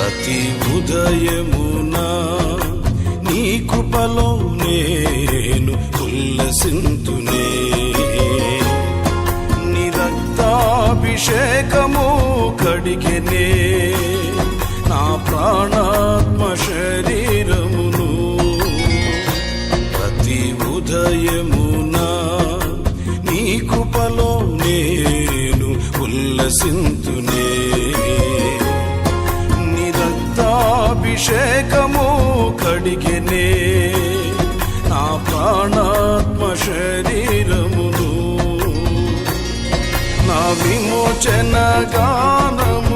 ప్రతి ఉదయమున నీ కృపలో నేను ఉల్లసింతునే. నీ రక్తాభిషేకము కడిగెనే నా ప్రాణాత్మ శరీరమును. ప్రతి ఉదయమున నీ కృపలో నేను ఉల్లసింతునే. నీ రక్తాభిషేకము కడిగెనే నా ప్రాణాత్మ శరీరమును. నా విమోచన గానము